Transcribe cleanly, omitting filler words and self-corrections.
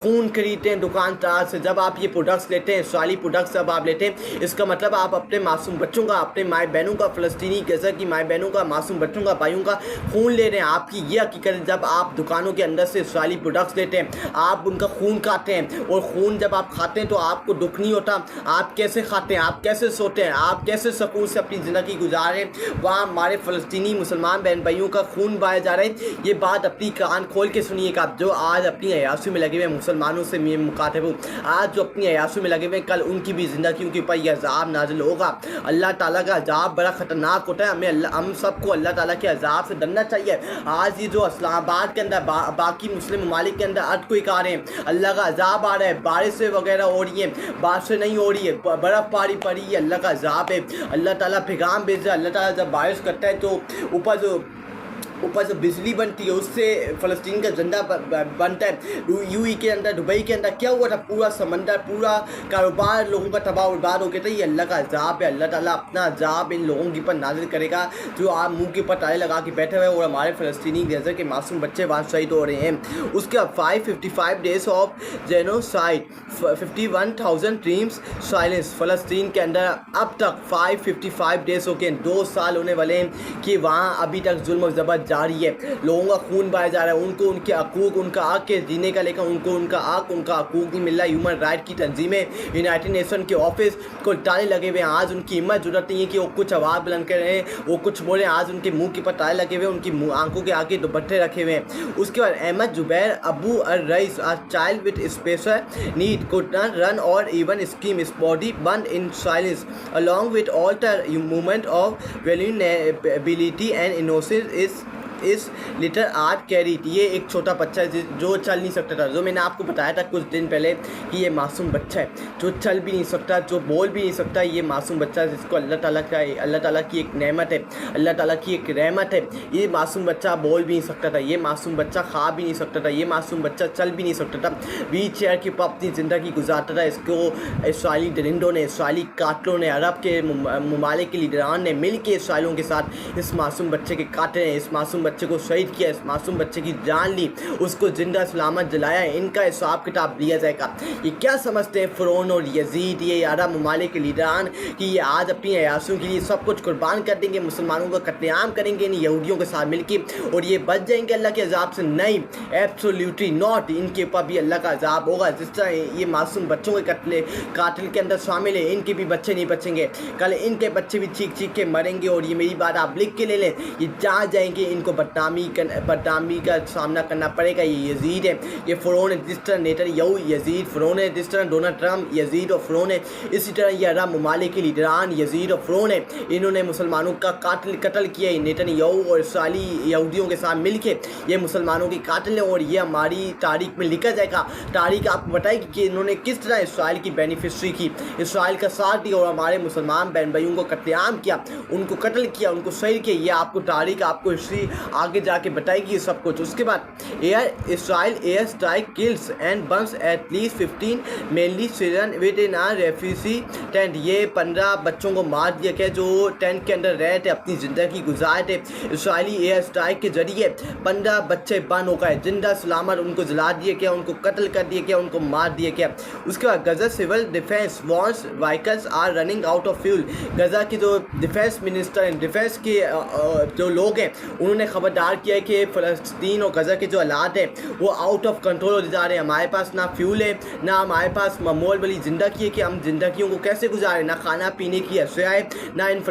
खून खरीदते हैं दुकानदार से, जब आप ये प्रोडक्ट्स लेते हैं, इसराइली प्रोडक्ट्स जब आप लेते हैं, इसका मतलब आप अपने मासूम बच्चों का, अपने माए बहनों का, फ़लस्तीनी गज़ा की माए बहनों का, मासूम बच्चों का, भाइयों का खून ले रहे हैं। आपकी ये हकीकत, जब आप दुकानों के अंदर से इसराइली प्रोडक्ट्स लेते हैं, आप उनका खून खाते हैं, और खून जब आप खाते हैं तो आपको दुख नहीं होता। आप कैसे खाते हैं, आप कैसे सोते हैं, आप कैसे सुकून से अपनी ज़िंदगी गुजारें। वहाँ हमारे फ़लस्तीनी मुसलमान बहन भाइयों का खून बहाया जा रहा है। ये बात अपनी कान खोल के सुनिएगा आप, जो आज अपनी अयाशी में लगे हुए मुसलमानों से मैं मुखातिब हूँ, आज जो अपनी अयाशी में लगे हुए, कल उनकी भी ज़िंदगी के ऊपर यह अज़ाब नाज़िल होगा। अल्लाह ताला का अज़ाब बड़ा ख़तरनाक होता है। हम सबको अल्लाह ताला के अज़ाब से डरना चाहिए। आज ये जो इस्लामाबाद के अंदर बाकी मुस्लिम ममालिक के अंदर अर्थक्वेक आ रहे हैं, अल्लाह का अज़ाब आ रहा है, बारिशें वगैरह हो रही हैं, बारिशें नहीं हो रही है, बर्फ़ पड़ी है, अल्लाह का अज़ाब है। अल्लाह ताला पैगाम भेज रहा है। अल्लाह ताला जब बारिश करता है तो ऊपर जो बिजली बनती है उससे फ़लस्तीन का झंडा बनता है। यूएई के अंदर, दुबई के अंदर क्या हुआ था, पूरा समंदर, पूरा कारोबार लोगों का तबाह बर्बाद हो गया था। ये अल्लाह का अज़ाब है। अल्लाह ताला अपना अज़ाब इन लोगों के ऊपर नाज़िल करेगा जो आप मुंह के ऊपर ताले लगा के बैठे हुए, और हमारे फ़लस्तीनी गज़ा के मासूम बच्चे वहाँ शहीद हो रहे हैं। उसके बाद 555 days of genocide, 51,000 dreams silence. फ़लस्तीन के अंदर अब तक 555 डेज़ हो गए, 2 साल होने वाले हैं कि वहाँ अभी तक जुल्म ज़बर जारी है। लोगों का खून बहाया जा रहा है, उनको उनके हकूक़, उनका हक़ के जीने का लेकर उनको उनका हक़, उनका हकूक़ नहीं मिल रहा। ह्यूमन राइट की तंजीमें, यूनाइटेड नेशन के ऑफिस को ताले लगे हुए हैं। आज उनकी हिम्मत ज़रूरत नहीं है कि वो कुछ आवाज़ बुलंद करें, वो कुछ बोलें। आज उनके मुंह के ऊपर ताले लगे हुए हैं, उनकी आंखों के आगे दुपट्टे रखे हुए हैं। उसके बाद Ahmed Zubair Abu Al Rais, a child with special need, could not run or even scream, his body burn in silence along with all the movement of vulnerability and innocence his little heart carried. ये एक छोटा बच्चा है जो चल नहीं सकता था, जो मैंने आपको बताया था कुछ दिन पहले कि ये मासूम बच्चा है जो चल भी नहीं सकता, जो बोल भी नहीं सकता। ये मासूम बच्चा है जिसको अल्लाह ताला की एक नेमत है, अल्लाह ताला की एक रहमत है। ये मासूम बच्चा बोल भी नहीं सकता था, ये मासूम बच्चा खा भी नहीं सकता था, ये मासूम बच्चा चल भी नहीं सकता था, व्हील चेयर के ऊपर अपनी ज़िंदगी गुजारता था। इसको इसराइली दरिंदों ने, इसराइली कातलों ने, अरब के ममालिक के लीडरान ने मिल के इसराइलों के साथ इस मासूम बच्चे के काटे हैं, इस मासूम बच्चे को शहीद किया, इस मासूम बच्चे की जान ली, उसको जिंदा सलामत जलाया। इनका हिसाब किताब लिया जाएगा। ये क्या समझते हैं फ़िरौन और यजीद, ये अरब ममालिक के लीडरान, कि ये आज अपनी अयाशियों के लिए सब कुछ कुर्बान कर देंगे, मुसलमानों का कत्लेआम करेंगे इन यहूदियों के साथ मिलकर, और ये बच जाएंगे अल्लाह के अजाब से? नहीं, एब्सोल्युटली नॉट। इनके ऊपर भी अल्लाह का अजाब होगा। जिस तरह ये मासूम बच्चों के कातिल के अंदर शामिल है, इनके भी बच्चे नहीं बचेंगे। कल इनके बच्चे भी चीख चीख के मरेंगे, और ये मेरी बात आप लिख के ले लें। ये जहाँ जाएंगे इनको बदनामी का सामना करना पड़ेगा। ये यजीद है, ये फ़िरौन है, जिस तरह नेतन्याहू यजीद फ़िरौन है, जिस तरह डोनाल्ड ट्रम्प यजीद और फ़िरौन है, इसी तरह ये अरब ममालिक के लीडरान यजीद और फ़िरौन है। इन्होंने मुसलमानों का कत्ल किया है। नेतन्याहू और इसराइली यहूदियों के साथ मिलके ये मुसलमानों की कातिल है, और ये हमारी तारीख में लिखा जाएगा। तारीख आपको बताएगी कि इन्होंने किस तरह इसराइल की बेनिफिशरी की, इसराइल का साथ दिया, और हमारे मुसलमान बहन भाइयों को कत्लेआम किया, उनको कत्ल किया, उनको शहीद किया। ये आपको तारीख, आपको हिस्ट्री आगे जाके बताएगी सब कुछ। उसके बाद Israel air strike kills and Burns at least 15 mainly children with in a refugee tent. ये 15 बच्चों को मार दिया गया जो टेंट के अंदर रह थे, अपनी ज़िंदगी गुजार थे। इसराइली एयर स्ट्राइक के जरिए 15 बच्चे बंद हो गए, जिंदा सलामत उनको जला दिया गया, उनको कत्ल कर दिया गया, उनको मार दिया गया। उसके बाद Gaza civil defence warns vehicles are running out of fuel. Gaza की जो डिफेंस मिनिस्टर हैं, डिफेंस के जो लोग हैं, उन्होंने खबरदार किया है कि फ़लस्तीन और गजा के जो हालात हैं वो आउट ऑफ कंट्रोल हो जा रहे हैं। हमारे पास ना फ्यूल है, ना हमारे पास मामूल वाली ज़िंदगी है कि हम ज़िंदगियों को कैसे गुजारें, ना खाना पीने की अशिया है, ना इन